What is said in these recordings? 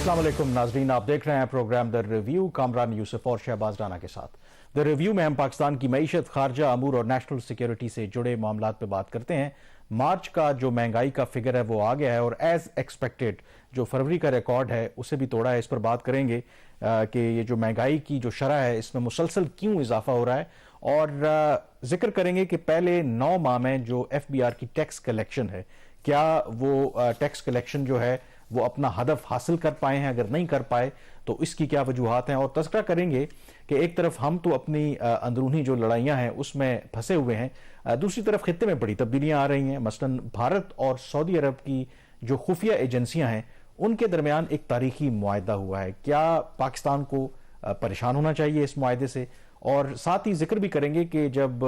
अस्सलाम वालेकुम नाजरीन, आप देख रहे हैं programme the review Kamran Yusuf और शहबाज राना के साथ। द रिव्यू में हम पाकिस्तान की मईशत, खारजा अमूर और नेशनल सिक्योरिटी से जुड़े मामलात पे बात करते हैं। मार्च का जो महंगाई का फिगर है वो आ गया है और एज एक्सपेक्टेड जो फरवरी का रिकॉर्ड है उसे भी तोड़ा है। इस पर बात करेंगे कि ये जो महंगाई की जो शरह है इसमें मुसलसल क्यों इजाफा हो रहा है, और जिक्र करेंगे कि पहले 9 माह में जो FBI की टैक्स कलेक्शन है, क्या वो टैक्स कलेक्शन जो है वो अपना हदफ हासिल कर पाए हैं, अगर नहीं कर पाए तो इसकी क्या वजूहात हैं। और तज़किरा करेंगे कि एक तरफ हम तो अपनी अंदरूनी जो लड़ाइयां हैं उसमें फंसे हुए हैं, दूसरी तरफ खित्ते में बड़ी तब्दीलियां आ रही हैं। मसलन भारत और सऊदी अरब की जो खुफिया एजेंसियां हैं उनके दरमियान एक तारीखी मुआहदा हुआ है। क्या पाकिस्तान को परेशान होना चाहिए इस मुआहदे से? और साथ ही जिक्र भी करेंगे कि जब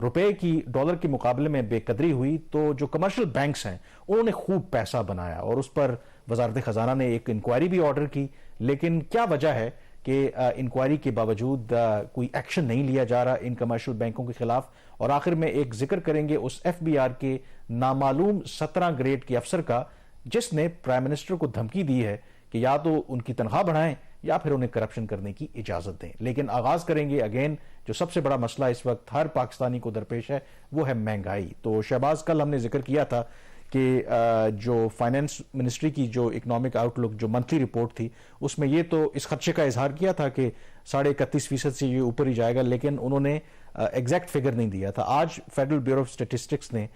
रुपए की डॉलर के मुकाबले में बेकदरी हुई तो जो कमर्शियल बैंक्स हैं उन्होंने खूब पैसा बनाया और उस पर वजारत खजाना ने एक इंक्वायरी भी ऑर्डर की। लेकिन क्या वजह है कि इंक्वायरी के बावजूद कोई एक्शन नहीं लिया जा रहा इन कमर्शियल बैंकों के खिलाफ? और आखिर में एक जिक्र करेंगे उस FBI के नामालूम 17 ग्रेड के अफसर का जिसने प्राइम मिनिस्टर को धमकी दी है कि या तो उनकी तनख्वाह बढ़ाएं या फिर उन्हें करप्शन करने की इजाजत दें। लेकिन आगाज करेंगे अगेन जो सबसे बड़ा मसला इस वक्त हर पाकिस्तानी को दरपेश है वो है महंगाई। तो शहबाज, कल हमने जिक्र किया था कि जो फाइनेंस मिनिस्ट्री की जो इकोनॉमिक आउटलुक जो मंथली रिपोर्ट थी उसमें ये तो इस खदशे का इजहार किया था कि 31.5% से ये ऊपर ही जाएगा, लेकिन उन्होंने एग्जैक्ट फिगर नहीं दिया था। आज फेडरल ब्यूरो ऑफ स्टैटिस्टिक्स ने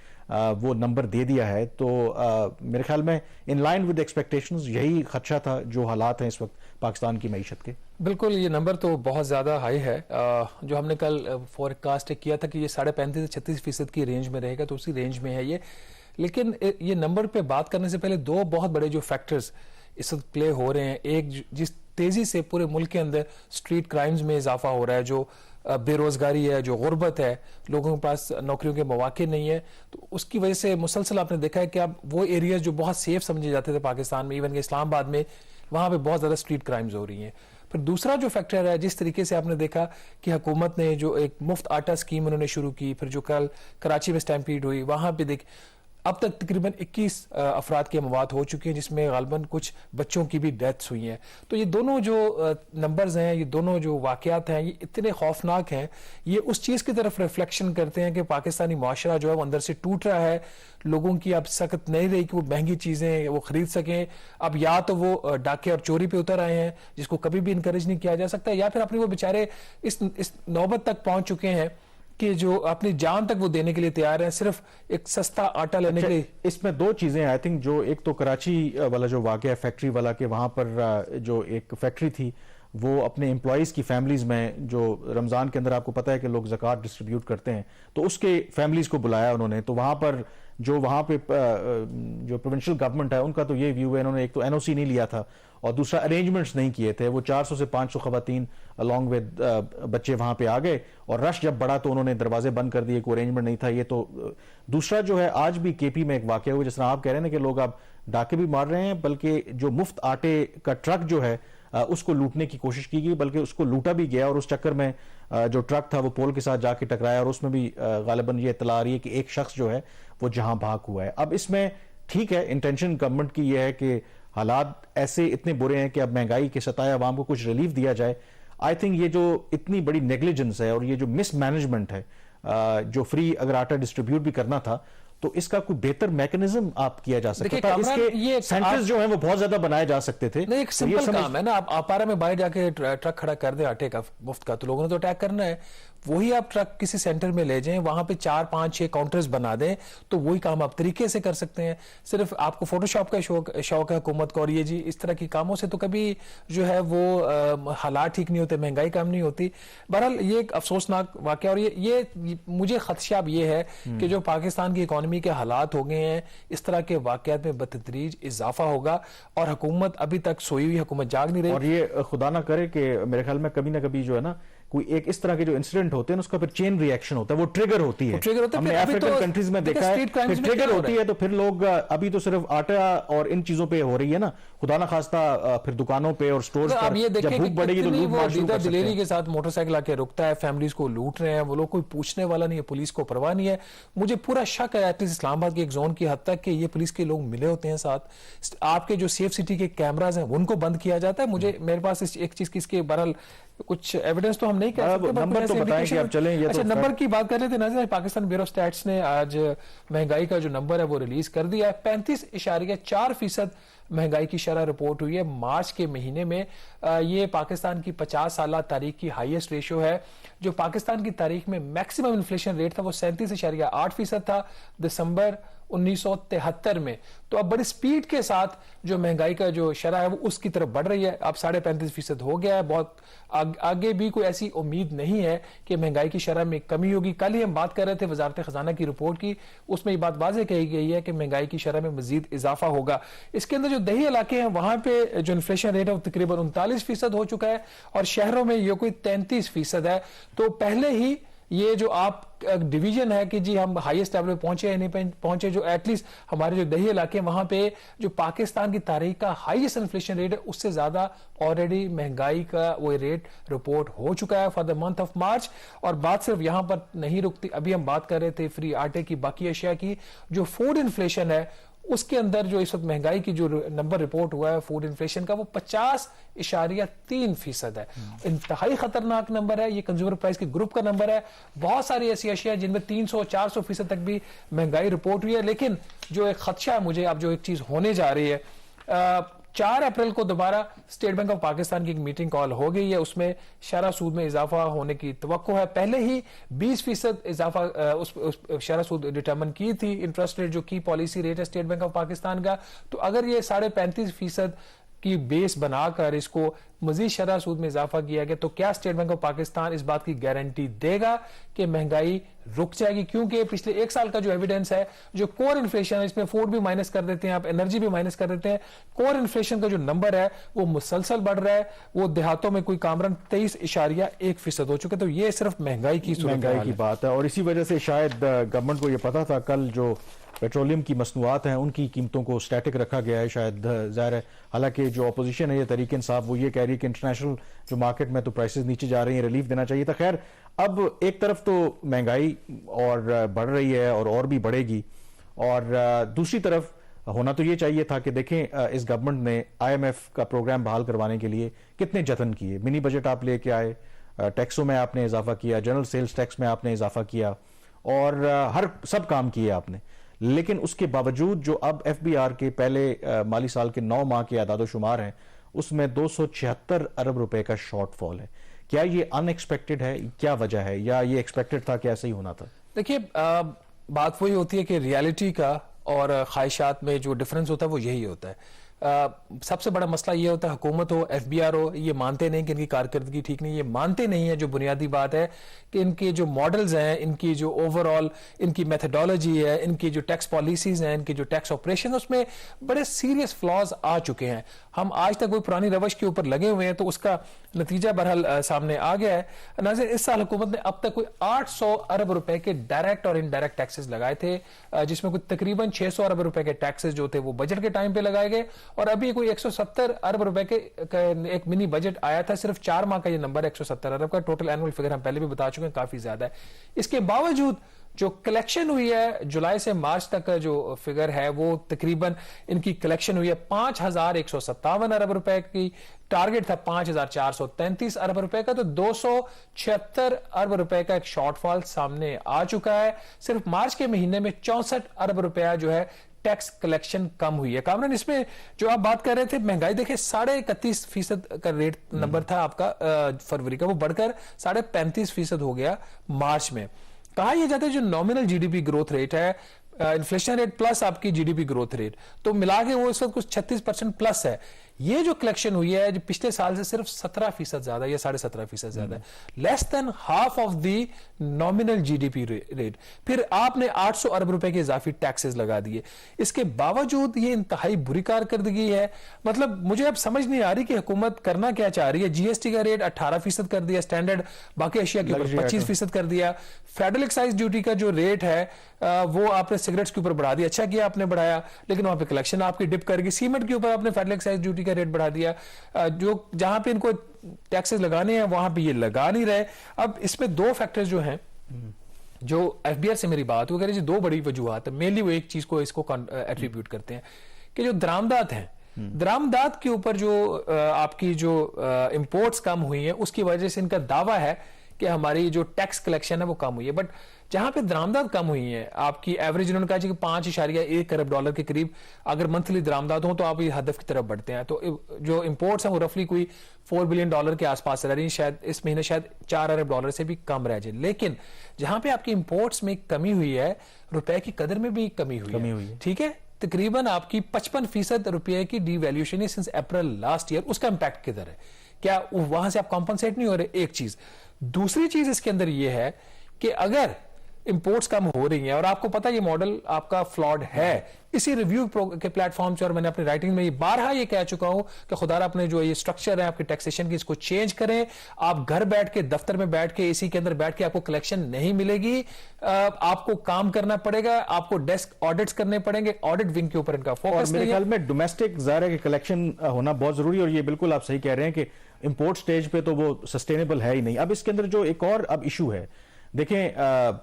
वो नंबर दे दिया है। तो मेरे ख्याल में इन लाइन विद एक्सपेक्टेशंस यही खदशा था जो हालात हैं इस वक्त पाकिस्तान की मईशत के। बिल्कुल, ये नंबर तो बहुत ज़्यादा हाई है। जो हमने कल फोरकास्ट किया था कि ये 35.5 से 36% की रेंज में रहेगा, तो उसी रेंज में है ये। लेकिन ये नंबर पे बात करने से पहले 2 बहुत बड़े जो फैक्टर्स इस वक्त प्ले हो रहे हैं, एक जिस तेजी से पूरे मुल्क के अंदर स्ट्रीट क्राइम्स में इजाफा हो रहा है, जो बेरोजगारी है, जो गुर्बत है, लोगों के पास नौकरियों के मौके नहीं है, तो उसकी वजह से मुसलसल आपने देखा है कि अब वो एरियाज जो बहुत सेफ समझे जाते थे पाकिस्तान में, इवन कि इस्लामाबाद में, वहाँ पे बहुत ज़्यादा स्ट्रीट क्राइम्स हो रही हैं। फिर दूसरा जो फैक्टर है, जिस तरीके से आपने देखा कि हुकूमत ने जो एक मुफ्त आटा स्कीम उन्होंने शुरू की, फिर जो कल कराची में स्टैम्पीड हुई, वहाँ पे देख अब तक तकरीबन 21 अफराद की मौत हो चुकी हैं, जिसमें गालबन कुछ बच्चों की भी डेथ्स हुई हैं। तो ये दोनों जो नंबर्स हैं, ये दोनों जो वाकयात हैं, ये इतने खौफनाक हैं। ये उस चीज़ की तरफ रिफ्लेक्शन करते हैं कि पाकिस्तानी माशरा जो है वो अंदर से टूट रहा है। लोगों की अब सकत नहीं रही कि वो महंगी चीज़ें वो खरीद सकें। अब या तो वो डाके और चोरी पे उतर आए हैं, जिसको कभी भी इनकरेज नहीं किया जा सकता, या फिर अपने वो बेचारे इस नौबत तक पहुंच चुके हैं कि जो अपनी जान तक वो देने के लिए तैयार है सिर्फ एक सस्ता आटा लेने के लिए। इसमें 2 चीजें आई थिंक, जो एक तो कराची वाला जो वाकया फैक्ट्री वाला के वहां पर जो एक फैक्ट्री थी वो अपने एम्प्लॉयज की फैमिलीज में, जो रमजान के अंदर आपको पता है कि लोग ज़कात डिस्ट्रीब्यूट करते हैं, तो उसके फैमिलीज को बुलाया उन्होंने। तो वहां पर जो वहां पे जो प्रोविंशियल गवर्नमेंट है उनका तो ये व्यू है, इन्होंने एक तो NOC नहीं लिया था और दूसरा अरेंजमेंट्स नहीं किए थे। वो 400 से 500 खवातीन अलॉन्ग विद बच्चे वहां पे आ गए और रश जब बढ़ा तो उन्होंने दरवाजे बंद कर दिए, कोई अरेंजमेंट नहीं था। ये तो दूसरा जो है, आज भी KP में एक वाकया हुआ, जिस तरह आप कह रहे हैं ना कि लोग अब डाके भी मार रहे हैं, बल्कि जो मुफ्त आटे का ट्रक जो है उसको लूटने की कोशिश की गई, बल्कि उसको लूटा भी गया और उस चक्कर में जो ट्रक था वो पोल के साथ जाके टकराया और उसमें भी गालिबन ये इत्तला आ रही है कि एक शख्स जो है वो जहां भाग हुआ है। अब इसमें ठीक है, इंटेंशन गवर्नमेंट की यह है कि हालात ऐसे इतने बुरे हैं कि अब महंगाई के सताए अवाम को कुछ रिलीफ दिया जाए। आई थिंक ये जो इतनी बड़ी नेग्लिजेंस है और ये जो मिसमैनेजमेंट है, जो फ्री अगर आटा डिस्ट्रीब्यूट भी करना था तो इसका कोई बेहतर मैकेनिज्म आप किया जा सकता था। इसके सेंटर्स जो हैं वो बहुत ज्यादा बनाए जा सकते थे। नहीं, एक सिंपल काम है ना, आप आपारा में बाहर जाके ट्रक खड़ा कर दे आटे का मुफ्त का, तो लोगों ने तो अटैक करना है। वही आप ट्रक किसी सेंटर में ले जाएं, वहां पे 4, 5, 6 काउंटर्स बना दें, तो वही काम आप तरीके से कर सकते हैं। सिर्फ आपको फोटोशॉप का शौक है हुकूमत को, और ये जी इस तरह के कामों से तो कभी जो है वो हालात ठीक नहीं होते, महंगाई कम नहीं होती। बहरहाल ये एक अफसोसनाक वाकया, और ये मुझे खदशा अब ये है कि जो पाकिस्तान की इकॉनमी के हालात हो गए हैं, इस तरह के वाकयात में बतदरीज इजाफा होगा और हुकूमत अभी तक सोई हुई हुकूमत जाग नहीं रही। और ये खुदा ना करे कि मेरे ख्याल में कभी ना कभी जो है ना कोई एक इस तरह के जो इंसिडेंट होते हैं उसका फिर चेन रिएक्शन होता है, वो ट्रिगर होती है। हमने फिर अभी अफ्रीकन तो कंट्रीज में देखिए देखा है, street crimes फिर में ट्रिगर क्या हो होती रहा है तो फिर लोग अभी तो सिर्फ आटा और इन चीजों पे हो रही है ना, खुदा ना खास्ता फिर दुकानों पे और स्टोर्स अब ये पर जब देखिए भूख कि बढ़ेगी तो कितनी लूट वो मार शुरू दीदा कर सकते दिलेरी हैं। के साथ मोटरसाइकिल आके रुकता है, फैमिलीज को लूट रहे हैं वो लोग, कोई पूछने वाला नहीं है, पुलिस को परवाह नहीं है। मुझे पूरा शक है एटलीस्ट इस्लामाबाद की एक जोन की हद तक कि ये पुलिस के लोग मिले होते हैं साथ। आपके जो सेफ सिटी के कैमराज हैं उनको बंद किया जाता है। मुझे मेरे पास एक चीज की इसके बहरहाल कुछ एविडेंस तो हम नहीं कह सकते, नंबर तो बताएं कि आप चलें। ये अच्छा, तो नंबर की बात कर लेते हैं। पाकिस्तान ब्यूरो स्टैट्स ने आज महंगाई का जो नंबर है वो रिलीज कर दिया है। 35.4% महंगाई की शरह रिपोर्ट हुई है मार्च के महीने में। ये पाकिस्तान की 50 साल तारीख की हाईएस्ट रेशियो है। जो पाकिस्तान की तारीख में मैक्सिमम इन्फ्लेशन रेट था वो 37.8% था दिसंबर 1973 में। तो अब बड़ी स्पीड के साथ जो महंगाई का जो शरह है वो उसकी तरफ बढ़ रही है। अब 35.5% हो गया है। बहुत आगे भी कोई ऐसी उम्मीद नहीं है कि महंगाई की शरह में कमी होगी। कल ही हम बात कर रहे थे वजारत खजाना की रिपोर्ट की, उसमें ये बात वाज़ेह कही गई है कि महंगाई की शरह में मजीद इजाफा होगा। इसके अंदर जो दही इलाके हैं वहां पे जो इन्फ्लेशन रेट है वो तकरीबन 39% हो चुका है और शहरों में ये कोई 33% है। तो पहले ही ये जो आप डिवीजन है कि जी हम हाईएस्ट लेवल पे पहुंचे या नहीं पहुंचे, जो एटलीस्ट हमारे जो दही इलाके हैं वहां पे जो पाकिस्तान की तारीख का हाईएस्ट इन्फ्लेशन रेट है उससे ज्यादा ऑलरेडी महंगाई का वो रेट रिपोर्ट हो चुका है for the month of March. और बात सिर्फ यहां पर नहीं रुकती, अभी हम बात कर रहे थे फ्री आटे की, बाकी अशिया की। जो फूड इन्फ्लेशन है उसके अंदर जो इस वक्त महंगाई की जो नंबर रिपोर्ट हुआ है फूड इन्फ्लेशन का वो 50.3% है। इंतहाई खतरनाक नंबर है। ये कंज्यूमर प्राइस के ग्रुप का नंबर है। बहुत सारी ऐसी अशिया जिनमें 300-400% तक भी महंगाई रिपोर्ट हुई है। लेकिन जो एक खदशा है मुझे, अब जो एक चीज होने जा रही है, 4 अप्रैल को दोबारा स्टेट बैंक ऑफ पाकिस्तान की एक मीटिंग कॉल हो गई है। उसमें शरह सूद में इजाफा होने की तवक्को है। पहले ही 20% इजाफा उस शरह सूद डिटर्मिन की थी, इंटरेस्ट रेट जो की पॉलिसी रेट है स्टेट बैंक ऑफ पाकिस्तान का। तो अगर ये 35.5% की बेस बनाकर इसको मजीद शरह सूद में इजाफा किया गया तो क्या स्टेट बैंक ऑफ पाकिस्तान इस बात की गारंटी देगा कि महंगाई रुक जाएगी? क्योंकि पिछले 1 साल का जो एविडेंस है, जो कोर इन्फ्लेशन है, इसमें फूड भी माइनस कर देते हैं आप, एनर्जी भी माइनस कर देते हैं, कोर इन्फ्लेशन का जो नंबर है वो मुसलसल बढ़ रहा है। वो देहातों में कोई कामरान 23.1% हो चुके। तो ये सिर्फ महंगाई की बात है और इसी वजह से शायद गवर्नमेंट को ये पता था कल जो पेट्रोलियम की मसनूआत हैं उनकी कीमतों को स्टैटिक रखा गया है, शायद ज़ाहिर है। हालांकि जो अपोजिशन है ये तहरीक इंसाफ वो ये कह रही है कि इंटरनेशनल जो मार्केट में तो प्राइसेस नीचे जा रही हैं, रिलीफ देना चाहिए था। खैर, अब एक तरफ तो महंगाई और बढ़ रही है और भी बढ़ेगी, और दूसरी तरफ होना तो ये चाहिए था कि देखें इस गवर्नमेंट ने IMF का प्रोग्राम बहाल करवाने के लिए कितने जतन किए। मिनी बजट आप लेके आए, टैक्सों में आपने इजाफा किया, जनरल सेल्स टैक्स में आपने इजाफा किया और हर सब काम किए आपने। लेकिन उसके बावजूद जो अब FBR के पहले माली साल के 9 माह के आदादो शुमार हैं उसमें 276 अरब रुपए का शॉर्टफॉल है। क्या ये अनएक्सपेक्टेड है? क्या वजह है, या ये एक्सपेक्टेड था कि ऐसा ही होना था? देखिए, बात वही होती है कि रियलिटी का और ख्वाहिशात में जो डिफरेंस होता है वो यही होता है। सबसे बड़ा मसला ये होता है हुकूमत हो, FBR हो, ये मानते नहीं कि इनकी कारकर्दगी ठीक नहीं, ये मानते नहीं है जो बुनियादी बात है कि इनके जो मॉडल्स हैं, इनकी जो ओवरऑल इनकी मेथडोलॉजी है, इनकी जो टैक्स पॉलिसीज हैं, इनकी जो टैक्स ऑपरेशन, उसमें बड़े सीरियस फ्लॉज आ चुके हैं। हम आज तक कोई पुरानी रवश के ऊपर लगे हुए हैं तो उसका नतीजा बहरहाल सामने आ गया है। नाज़रीन, इस साल हुकूमत ने अब तक कोई 800 अरब रुपए के डायरेक्ट और इनडायरेक्ट टैक्सेस लगाए थे, जिसमें कोई तकरीबन 600 अरब रुपए के टैक्सेस जो थे वो बजट के टाइम पे लगाए गए, और अभी कोई 170 अरब रुपए के एक मिनी बजट आया था। सिर्फ 4 माह का ये नंबर 170 अरब का टोटल एनुअल फिगर हम पहले भी बता चुके हैं, काफी ज्यादा है। इसके बावजूद जो कलेक्शन हुई है जुलाई से मार्च तक का जो फिगर है वो तकरीबन इनकी कलेक्शन हुई है 5,157 अरब रुपए की। टारगेट था 5,433 अरब रुपए का। तो 276 अरब रुपए का एक शॉर्टफॉल सामने आ चुका है। सिर्फ मार्च के महीने में 64 अरब रुपया जो है टैक्स कलेक्शन कम हुई है। कामरान, इसमें जो आप बात कर रहे थे महंगाई, देखिए 31.5% का रेट नंबर था आपका फरवरी का, वो बढ़कर 35.5% हो गया मार्च में। कहा यह जाता है जो नॉमिनल GDP ग्रोथ रेट है इन्फ्लेशन रेट प्लस आपकी जीडीपी ग्रोथ रेट, तो मिला के वो इस वक्त कुछ 36% प्लस है। ये जो कलेक्शन हुई है जो पिछले साल से सिर्फ 17% ज्यादा या 17.5% ज्यादा है, less than half of the nominal GDP rate. फिर आपने 800 अरब रुपए के इजाफी टैक्सेस लगा दिए, इसके बावजूद ये इंतहाई बुरी कारकर्दगी है। मतलब मुझे अब समझ नहीं आ रही कि हुकूमत करना क्या चाह रही है। जीएसटी का रेट 18% कर दिया स्टैंडर्ड, बाकी एशिया के ऊपर 25% कर दिया। फेडरल एक्साइज ड्यूटी का जो रेट है वो आपने सिगरेट्स के ऊपर बढ़ा दिया, अच्छा किया आपने बढ़ाया, लेकिन वहां पे कलेक्शन आपकी डिप कर गई। सीमेंट के ऊपर आपने फेडरल एक्साइज ड्यूटी का रेट बढ़ा दिया, जो जहां पे इनको टैक्सेस लगाने हैं वहां पे ये लगा नहीं रहे। अब इसमें दो फैक्टर्स जो हैं, जो एफबीआर से मेरी बात, वो कह रही है दो बड़ी वजूहत है। मेनली वो एक चीज को इसको एट्रीब्यूट करते हैं कि जो दरामदात हैं, दरामदात के ऊपर जो आपकी जो इंपोर्ट्स कम हुई है उसकी वजह से इनका दावा है कि हमारी जो टैक्स कलेक्शन है वो कम हुई है। बट जहां पे दरामदात कम हुई है, आपकी एवरेज इन्होंने कहा कि 5.1 अरब डॉलर के करीब अगर मंथली दरामदात हो तो आप ये हदफ की तरफ बढ़ते हैं। तो जो इंपोर्ट्स हैं वो रफली कोई $4 बिलियन के आसपास रह रही है, शायद इस महीने शायद 4 अरब डॉलर से भी कम रह जाए। लेकिन जहां पे आपकी इंपोर्ट्स में कमी हुई है, रुपए की कदर में भी कमी हुई है। ठीक है, तकरीबन आपकी 55% रुपए की डिवैल्यूएशन है सिंस अप्रैल लास्ट ईयर। उसका इंपैक्ट किधर है? क्या वहां से आप कॉम्पनसेट नहीं हो रहे? एक चीज। दूसरी चीज इसके अंदर यह है कि अगर इंपोर्ट्स कम हो रही हैं और आपको पता है ये मॉडल आपका फ्लॉड है, इसी रिव्यू के प्लेटफॉर्म से और मैंने अपनी राइटिंग में ये बारहा ये कह चुका हूं कि खुदारा अपने जो ये स्ट्रक्चर है आपके टैक्सेशन की, इसको चेंज करें। आप घर बैठ के, दफ्तर में बैठ के, एसी के अंदर बैठ के आपको कलेक्शन नहीं मिलेगी, आपको काम करना पड़ेगा, आपको डेस्क ऑडिट्स करने पड़ेंगे। ऑडिट विंग के ऊपर इनका फोकस मेरे ख्याल में डोमेस्टिक ज़ाहिर है कि कलेक्शन होना बहुत जरूरी है, और ये बिल्कुल आप सही कह रहे हैं कि इंपोर्ट स्टेज पे तो वो सस्टेनेबल है ही नहीं। अब इसके अंदर जो एक और अब इशू है, देखें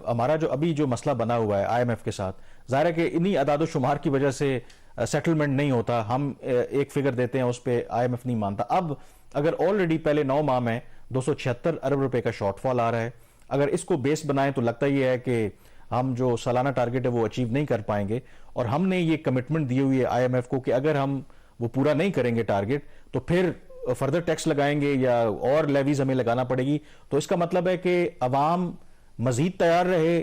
हमारा जो अभी जो मसला बना हुआ है आईएमएफ के साथ, जाहिर है कि इन्हीं अदाद शुमार की वजह से सेटलमेंट नहीं होता। हम एक फिगर देते हैं, उस पर आईएमएफ नहीं मानता। अब अगर ऑलरेडी पहले 9 माह में 276 अरब रुपए का शॉर्टफॉल आ रहा है, अगर इसको बेस बनाएं तो लगता ही है कि हम जो सालाना टारगेट है वो अचीव नहीं कर पाएंगे। और हमने ये कमिटमेंट दी हुई है आईएमएफ को कि अगर हम वो पूरा नहीं करेंगे टारगेट तो फिर फर्दर टैक्स लगाएंगे या और लेवीज हमें लगाना पड़ेगी। तो इसका मतलब है कि अवाम मजीद तैयार रहे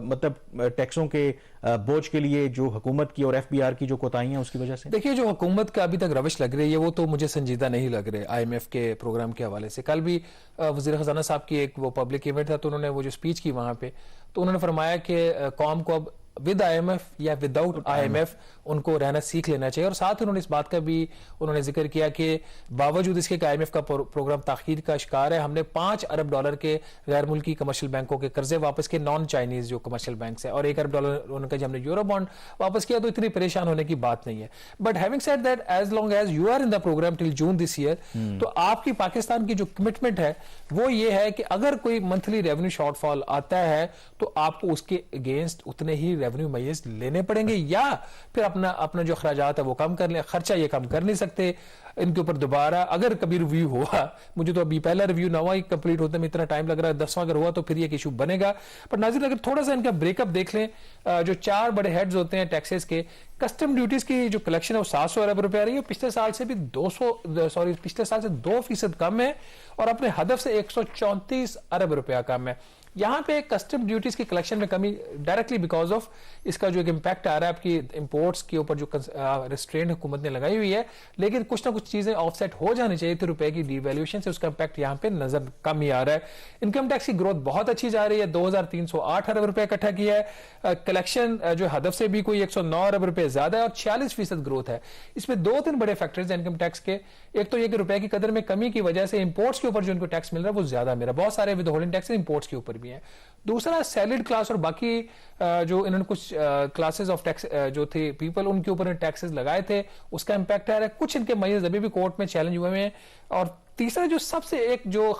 मतलब टैक्सों के बोझ के लिए, जो हुकूमत की और एफबीआर की जो कोताहियां उसकी वजह से। देखिए, जो हुकूमत का अभी तक रविश लग रही है वो तो मुझे संजीदा नहीं लग रहे आईएमएफ के प्रोग्राम के हवाले से। कल भी वजीर खजाना साहब की एक वो पब्लिक इवेंट था, तो उन्होंने वो जो स्पीच की वहां पे, तो उन्होंने फरमाया कि कौम को अब विद आईएमएफ या विदाउट आईएमएफ उनको रहना सीख लेना चाहिए। और साथ ही उन्होंने इस बात का भी उन्होंने जिक्र किया कि बावजूद इसके कि आईएमएफ का प्रोग्राम ताखीर का शिकार है, हमने 5 अरब डॉलर के गैर मुल्की कमर्शियल बैंकों के कर्जे वापस किए, नॉन चाइनीज जो कमर्शियल बैंक है, और 1 अरब डॉलर उन्होंने कहा हमने यूरो बॉन्ड वापस किया। तो इतनी परेशान होने की बात नहीं है। But having said that, as long as you are in the programme till June this year, तो आपकी पाकिस्तान की जो कमिटमेंट है वो ये है कि अगर कोई मंथली रेवेन्यू शॉर्टफॉल आता है तो आपको उसके अगेंस्ट उतने ही रेवेन्यू मैयस लेने पड़ेंगे, या फिर अपना जो खर्चात है वो कम कर ले। खर्चा ये कम कर नहीं सकते। इनके ऊपर दोबारा अगर कभी रिव्यू हुआ, मुझे तो अभी पहला रिव्यू 9वां ही कंप्लीट होते में इतना टाइम लग रहा है, 10वां अगर हुआ तो फिर ये इशू बनेगा। पर नाज़रीन, अगर थोड़ा सा इनका ब्रेकअप देख लें, जो 4 बड़े हेड्स होते हैं टैक्सेस के, कस्टम ड्यूटीज की जो कलेक्शन है वो 700 अरब रुपए आ रही है, पिछले साल से भी 2% कम है, और अपने हदफ से 134 अरब रुपया कम है। यहां पे कस्टम ड्यूटीज की कलेक्शन में कमी डायरेक्टली बिकॉज ऑफ इसका जो एक इंपैक्ट आ रहा है आपकी इंपोर्ट्स के ऊपर जो रिस्ट्रेंट हुकूमत ने लगाई हुई है, लेकिन कुछ ना कुछ चीजें ऑफसेट हो जानी चाहिए थी रुपए की डिवैल्यूएशन से, उसका इंपैक्ट यहां पे नजर कम ही आ रहा है। इनकम टैक्स की ग्रोथ बहुत अच्छी जा रही है, 2308 अरब रुपए इकट्ठा किया है। कलेक्शन जो हदफ से भी कोई 109 अरब रुपए ज्यादा है, और 46% ग्रोथ है। इसमें 2-3 बड़े फैक्टर्स हैं इनकम टैक्स के। एक तो ये कि रुपए की कदर में कमी की वजह से इंपोर्ट्स के ऊपर जो इनको टैक्स मिल रहा है वो ज्यादा मिल रहा है, बहुत सारे विद होल्डिंग टैक्स इंपोर्ट्स के ऊपर भी है। दूसरा, सैलरीड क्लास और बाकी जो इन्होंने कुछ क्लासेस ऑफ टैक्स जो थे पीपल, उनके ऊपर टैक्सेस लगाए थे, उसका इंपैक्ट आ रहा है। कुछ इनके मयज अभी भी कोर्ट में चैलेंज हुए हैं। और तीसरा, जो सबसे एक जो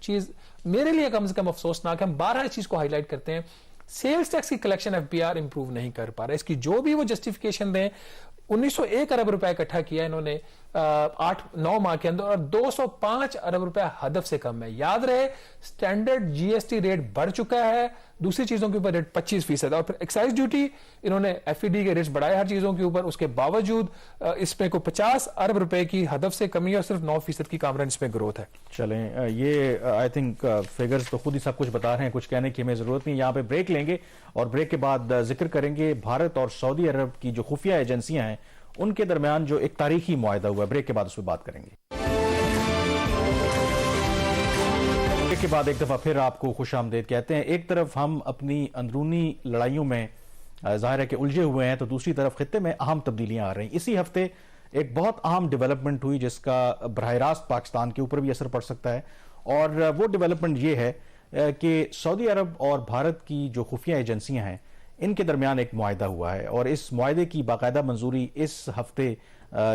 चीज मेरे लिए कम से कम अफसोसनाक है, हम 12 इस चीज को हाईलाइट करते हैं, सेल्स टैक्स की कलेक्शन एफबीआर इंप्रूव नहीं कर पा रहा है। इसकी जो भी वो जस्टिफिकेशन दें, 1901 अरब रुपए इकट्ठा किया इन्होंने 8-9 माह के अंदर, और 205 अरब रुपए हदफ से कम है। याद रहे, स्टैंडर्ड जीएसटी रेट बढ़ चुका है, दूसरी चीजों के ऊपर रेट 25%, और फिर एक्साइज ड्यूटी इन्होंने एफईडी के रेट्स बढ़ाए हर चीजों के ऊपर, उसके बावजूद इसमें को 50 अरब रुपए की हदफ से कमी है और सिर्फ 9% की कामरान इसमें ग्रोथ है। चलें, ये आई थिंक फिगर्स तो खुद ही सब कुछ बता रहे हैं, कुछ कहने की हमें जरूरत नहीं। यहाँ पे ब्रेक लेंगे और ब्रेक के बाद जिक्र करेंगे भारत और सऊदी अरब की जो खुफिया एजेंसियां हैं उनके दरमियान जो एक तारीखी मुआहदा हुआ है। ब्रेक के बाद उस पर बात करेंगे। ब्रेक के बाद एक दफा फिर आपको खुश आमदेद कहते हैं। एक तरफ हम अपनी अंदरूनी लड़ाइयों में जाहिर है कि उलझे हुए हैं, तो दूसरी तरफ खित्ते में अहम तब्दीलियां आ रही हैं। इसी हफ्ते एक बहुत अहम डेवलपमेंट हुई जिसका बराह रास्त पाकिस्तान के ऊपर भी असर पड़ सकता है, और वो डेवलपमेंट ये है कि सऊदी अरब और भारत की जो खुफिया एजेंसियां हैं इनके दरमियान एक मुआहदा हुआ है, और इस मुआहदे की बाकायदा मंजूरी इस हफ्ते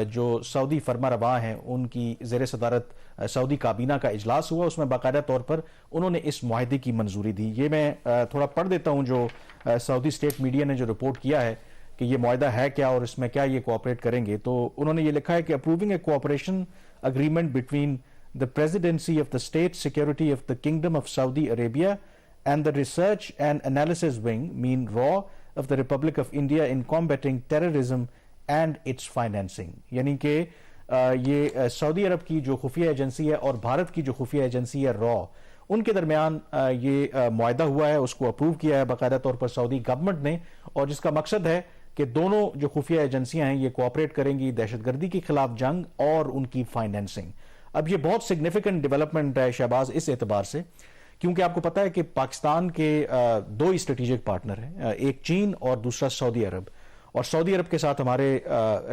जो सऊदी फरमा रवा हैं उनकी ज़ेर सदारत सऊदी काबीना का इजलास हुआ। उसमें बाकायदा तौर पर उन्होंने इस मुआहदे की मंजूरी दी। ये मैं थोड़ा पढ़ देता हूँ जो सऊदी स्टेट मीडिया ने जो रिपोर्ट किया है कि ये मुआहदा है क्या और इसमें क्या ये कोऑपरेट करेंगे। तो उन्होंने ये लिखा है कि approving A cooperation agreement between the presidency of the state security of the kingdom of Saudi Arabia and the Research and Analysis Wing, mean RAW, of the Republic of India in combating terrorism and its financing। यानी कि ये Saudi अरब की जो खुफिया agency है और भारत की जो खुफिया एजेंसी है RAW, उनके दरमियान ये मुआहदा हुआ है, उसको अप्रूव किया है बाकायदा तौर पर सऊदी गवर्नमेंट ने, और जिसका मकसद है कि दोनों जो खुफिया एजेंसियां हैं ये कोऑपरेट करेंगी दहशतगर्दी के खिलाफ जंग और उनकी फाइनेंसिंग। अब ये बहुत सिग्निफिकेंट डेवलपमेंट है शहबाज इस एतबार से, क्योंकि आपको पता है कि पाकिस्तान के दो ही स्ट्रेटेजिक पार्टनर हैं, एक चीन और दूसरा सऊदी अरब, और सऊदी अरब के साथ हमारे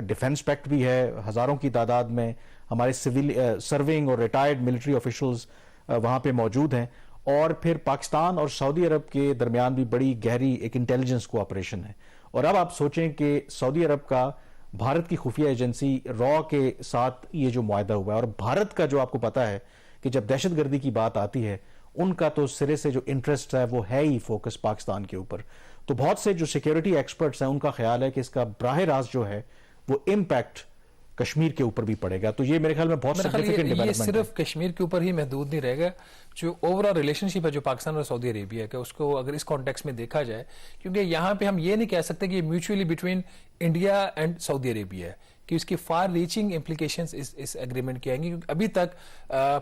डिफेंस पैक्ट भी है, हजारों की तादाद में हमारे सिविल सर्विंग और रिटायर्ड मिलिट्री ऑफिशल्स वहां पे मौजूद हैं, और फिर पाकिस्तान और सऊदी अरब के दरमियान भी बड़ी गहरी एक इंटेलिजेंस कोऑपरेशन है। और अब आप सोचें कि सऊदी अरब का भारत की खुफिया एजेंसी रॉ के साथ ये जो मुआहदा हुआ है, और भारत का जो आपको पता है कि जब दहशतगर्दी की बात आती है उनका तो सिरे से जो इंटरेस्ट है वो है ही फोकस पाकिस्तान के ऊपर। तो बहुत से जो सिक्योरिटी एक्सपर्ट्स हैं उनका ख्याल है कि इसका बराह रास्त जो है वो इम्पैक्ट कश्मीर के ऊपर भी पड़ेगा। तो ये मेरे ख्याल में बहुत सिग्निफिकेंट डेवलपमेंट है। सिर्फ कश्मीर के ऊपर ही महदूद नहीं रहेगा, जो ओवरऑल रिलेशनशिप है जो पाकिस्तान और सऊदी अरेबिया का, उसको अगर इस कॉन्टेक्स्ट में देखा जाए, क्योंकि यहाँ पे हम ये नहीं कह सकते कि ये mutually between India and Saudi Arabia है, कि उसकी फार रीचिंग इम्प्लीकेशंस इस एग्रीमेंट की आएंगी, क्योंकि अभी तक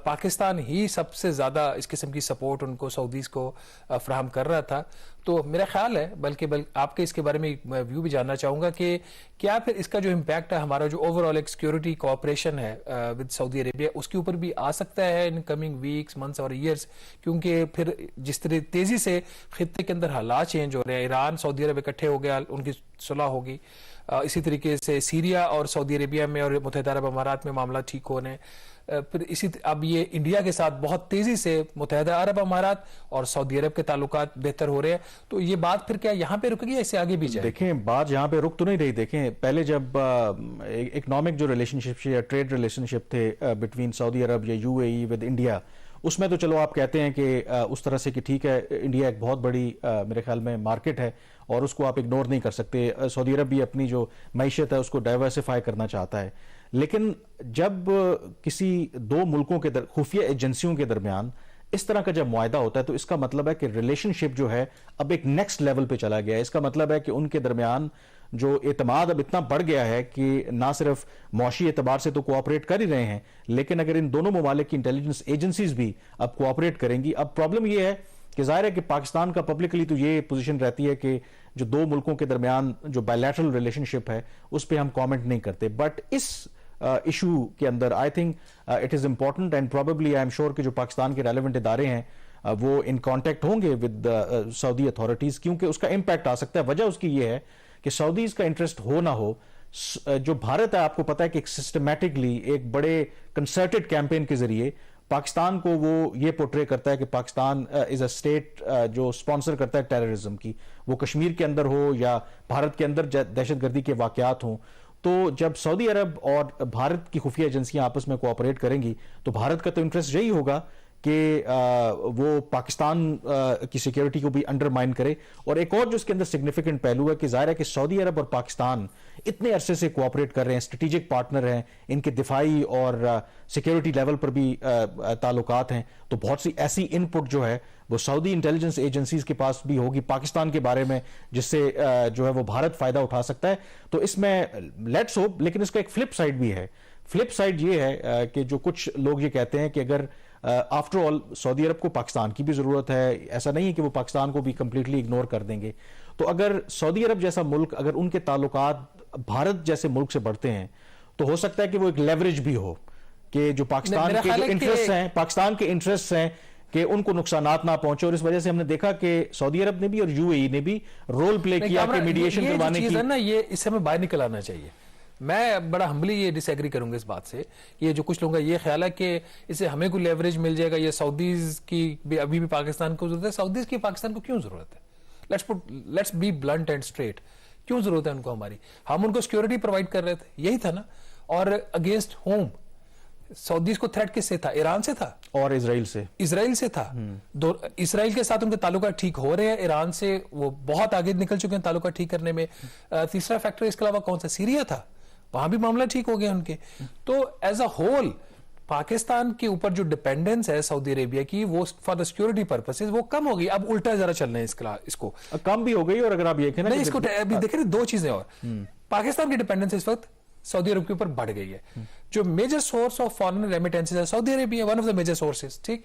पाकिस्तान ही सबसे ज्यादा इस किस्म की सपोर्ट उनको सऊदीज को फराहम कर रहा था। तो मेरा ख्याल है, बल्कि आपके इसके बारे में व्यू भी जानना चाहूंगा कि क्या फिर इसका जो इम्पैक्ट है हमारा जो ओवरऑल एक सिक्योरिटी कोऑपरेशन है विद सऊदी अरेबिया, उसके ऊपर भी आ सकता है इन कमिंग वीक्स, मंथ्स और ईयर्स, क्योंकि फिर जिस तरह तेजी से खित्ते के अंदर हालात चेंज हो रहे हैं, ईरान सऊदी अरब इकट्ठे हो गया, उनकी सुलह होगी, इसी तरीके से सीरिया और सऊदी अरेबिया में और मुत्तहिदा अरब अमारात में मामला ठीक होने, फिर अब ये इंडिया के साथ बहुत तेजी से मुत्तहिदा अरब अमारात और सऊदी अरब के ताल्लुकात बेहतर हो रहे हैं। तो ये बात फिर क्या यहाँ पे रुकेगी या इससे आगे भी जाए? देखें, बात यहाँ पे रुक तो नहीं रही। देखें, पहले जब इकोनॉमिक जो रिलेशनशिप या ट्रेड रिलेशनशिप थे बिटवीन सऊदी अरब या यूएई विद इंडिया, उसमें तो चलो आप कहते हैं कि उस तरह से कि ठीक है, इंडिया एक बहुत बड़ी मेरे ख्याल में मार्केट है और उसको आप इग्नोर नहीं कर सकते। सऊदी अरब भी अपनी जो मैशत है उसको डाइवर्सिफाई करना चाहता है, लेकिन जब किसी दो मुल्कों के खुफिया एजेंसियों के दरमियान इस तरह का जब मुआहदा होता है तो इसका मतलब है कि रिलेशनशिप जो है अब एक नेक्स्ट लेवल पे चला गया है। इसका मतलब है कि उनके दरमियान जो एतमाद अब इतना बढ़ गया है कि ना सिर्फ मौशी एतबार से तो कोऑपरेट कर ही रहे हैं, लेकिन अगर इन दोनों ममालिक की इंटेलिजेंस एजेंसीज भी अब कोऑपरेट करेंगी। अब प्रॉब्लम यह है कि जाहिर है कि पाकिस्तान का पब्लिकली तो ये पोजीशन रहती है कि जो दो मुल्कों के दरमियान जो बायलैटरल रिलेशनशिप है उस पर हम कॉमेंट नहीं करते, बट इस इशू के अंदर I think it is important and probably I am sure कि जो पाकिस्तान के रेलेवेंट इदारे हैं वो इन कॉन्टेक्ट होंगे विद सऊदी अथॉरिटीज, क्योंकि उसका इंपैक्ट आ सकता है। वजह उसकी ये है कि सऊदीज का इंटरेस्ट हो ना हो, जो भारत है आपको पता है कि एक सिस्टमैटिकली एक बड़े कंसर्टेड कैंपेन के जरिए पाकिस्तान को वो ये पोर्ट्रे करता है कि पाकिस्तान इज अ स्टेट जो स्पॉन्सर करता है टेररिज्म की, वो कश्मीर के अंदर हो या भारत के अंदर दहशतगर्दी के वाकयात हों। तो जब सऊदी अरब और भारत की खुफिया एजेंसियां आपस में कोऑपरेट करेंगी तो भारत का तो इंटरेस्ट यही होगा کہ وہ پاکستان کی سیکیورٹی کو بھی انڈرمائن کرے. اور ایک اور جو اس کے اندر سگنیفیکنٹ پہلو ہے کہ ظاہر ہے کہ سعودی عرب اور پاکستان اتنے عرصے سے کوآپریٹ کر رہے ہیں, اسٹریٹجک پارٹنر ہیں, ان کے دفاعی اور سیکیورٹی لیول پر بھی تعلقات ہیں, تو بہت سی ایسی ان پٹ جو ہے وہ سعودی انٹیلیجنس ایجنسیز کے پاس بھی ہوگی پاکستان کے بارے میں, جس سے جو ہے وہ بھارت فائدہ اٹھا سکتا ہے. تو اس میں لیٹس ہوپ, لیکن اس کا ایک فلپ سائڈ بھی ہے. فلپ سائڈ یہ ہے کہ جو کچھ لوگ یہ کہتے ہیں کہ اگر آفٹر آل سعودی عرب کو پاکستان کی بھی ضرورت ہے, ایسا نہیں ہے کہ وہ پاکستان کو بھی کمپلیٹلی اگنور کر دیں گے, تو اگر سعودی عرب جیسا ملک, اگر ان کے تعلقات بھارت جیسے ملک سے بڑھتے ہیں تو ہو سکتا ہے کہ وہ ایک لیوریج بھی ہو کہ جو پاکستان کے جو انٹرسٹ ہیں, پاکستان کے انٹرسٹ ہیں کہ ان کو نقصانات نہ پہنچے. اور اس وجہ سے ہم نے دیکھا کہ سعودی عرب نے بھی اور یو اے ای نے بھی رول پلے کیا کہ میڈیشن کروانے کی. یہ اس سے ہمیں باہر نکل آنا چاہیے. میں بڑا ہمبلی یہ ڈس ایگری کروں گا اس بات سے. یہ جو کچھ لوگوں کا یہ خیال ہے کہ اس سے ہمیں کوئی لیوریج مل جائے گا, یہ سعودیز کی ابھی بھی پاکستان کو ضرورت ہے. سعودیز کی پاکستان کو کیوں ضرورت ہے؟ Let's be blunt and straight. کیوں ضرورت ہے ان کو ہماری؟ ہم ان کو سیکورٹی پرووائڈ کر رہے تھے, یہی تھا نا. اور اگینسٹ ہوم سعودیز کو تھریٹ کس سے تھا؟ ایران سے تھا اور اسرائیل سے تھا. اسرائیل کے ساتھ ان کے تعلقات ٹھیک ہو رہے ہیں, ایران سے وہ بہت آگے نکل چکے ہیں تعلقات ٹھیک کرنے میں. تیسرا فیکٹر اس کے علاوہ کون سا؟ سیریا تھا, وہاں بھی معاملہ ٹھیک ہو گیا ان کے. تو ایز اے ہول پاکستان کے اوپر جو ڈیپینڈنس ہے سعودی عربیہ کی, وہ فار دا سیکورٹی پرپسز وہ کم ہو گئی. اب الٹا ذرا چل رہے ہیں اس کو کم بھی ہو گئی. اور اگر آپ یہ کہنا اس کو دیکھیں دو چیزیں اور, پاکستان کی ڈیپینڈنس اس وقت سعودی عرب کے اوپر بڑھ گئی ہے. جو major source of foreign remittances ہے سعودی عربیہ, one of the major sources. ٹھیک,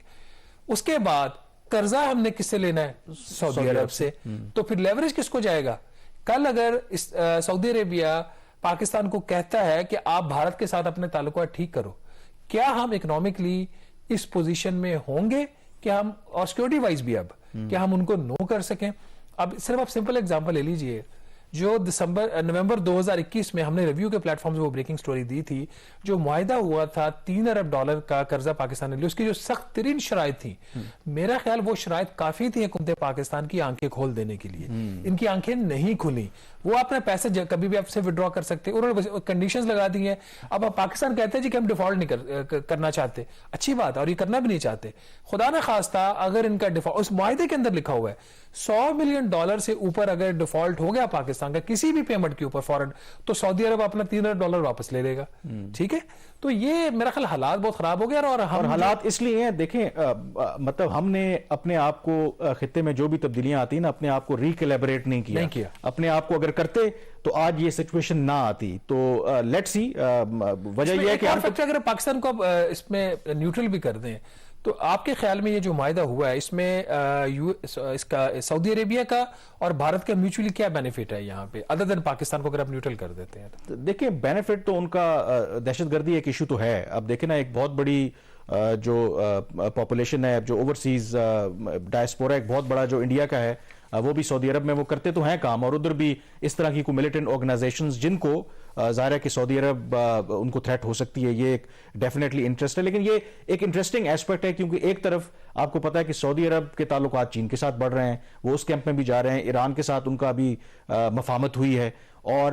اس کے بعد قرضہ ہم نے کس سے لینا ہے؟ سعودی عرب سے. تو پھر لیوریج کس کو جائے گا؟ کل اگر سعودی عربیہ پاکستان کو کہتا ہے کہ آپ بھارت کے ساتھ اپنے تعلقات ٹھیک کرو, کیا ہم اکنامکلی اس پوزیشن میں ہوں گے کہ ہم, اور سیکورٹی وائز بھی اب کیا ہم ان کو نو کر سکیں؟ اب صرف آپ سمپل ایگزامپل لے لیجئے, جو نومبر 2021 میں ہم نے ریویو کے پلیٹ فارم سے وہ بریکنگ سٹوری دی تھی, جو معاہدہ ہوا تھا $3 ارب کا قرضہ پاکستان نے لیا, اس کی جو سخت ترین شرائط تھی, میرا خیال وہ شرائط کافی تھی حکومت پاکستان کی آنکھیں کھول دینے کے لیے. ان کی آنکھیں نہیں کھلی. وہ اپنے پیسے کبھی بھی آپ سے وڈرا کر سکتے, انہوں نے کنڈیشنز لگا دی ہیں. اب پاکستان کہتے ہیں جی کہ ہم ڈیفالٹ نہیں کرنا چاہتے, اچھی بات ہے, اور یہ کرنا بھی نہیں چاہتے. خدا نہ خواستہ اگر ان کا ڈیفالٹ, اس معاہدے کے اندر لکھا ہوا ہے $100 ملین سے اوپر اگر ڈیفالٹ ہو گیا پاکستان کا کسی بھی پیمنٹ کے اوپر فورن, تو سعودی عرب اپنا $3 ارب واپس لے لے گا. ٹھیک ہے, تو یہ میرا خیال حالات بہت خراب ہو گیا. اور حالات اس لیے ہیں, دیکھیں مطلب ہم نے اپنے آپ کو خطے میں جو بھی تبدیلیاں آتی ہیں نا, اپنے آپ کو ریکیلیبریٹ نہیں کیا. اپنے آپ کو اگر کرتے تو آج یہ سچویشن نہ آتی. تو لیٹس سی, وجہ یہ ہے کہ اگر پاکستان کو اس میں نیوٹرل بھی کر دیں, تو آپ کے خیال میں یہ جو معاہدہ ہوا ہے اس میں اس کا سعودی عربیہ کا اور بھارت کا میوچولی کیا بینیفٹ ہے یہاں پہ, ادر دین پاکستان کو اگر آپ نیوٹرل کر دیتے ہیں؟ دیکھیں بینیفٹ تو ان کا, دہشت گردی ایک ایشو تو ہے. اب دیکھیں نا, ایک بہت بڑی جو پاپولیشن ہے, جو اوورسیز ڈائسپورا ایک بہت بڑا جو انڈیا کا ہے, وہ بھی سعودی عرب میں وہ کرتے تو ہیں کام, اور ادھر بھی اس طرح کی کوئی ملیٹنٹ آرگنائزیشنز جن کو ظاہر ہے کہ سعودی عرب ان کو تھریٹ ہو سکتی ہے, یہ ایک ڈیفینیٹلی انٹرسٹ ہے. لیکن یہ ایک انٹرسٹنگ ایسپیکٹ ہے کیونکہ ایک طرف آپ کو پتا ہے کہ سعودی عرب کے تعلقات چین کے ساتھ بڑھ رہے ہیں, وہ اس کیمپ میں بھی جا رہے ہیں, ایران کے ساتھ ان کا بھی مفاہمت ہوئی ہے, اور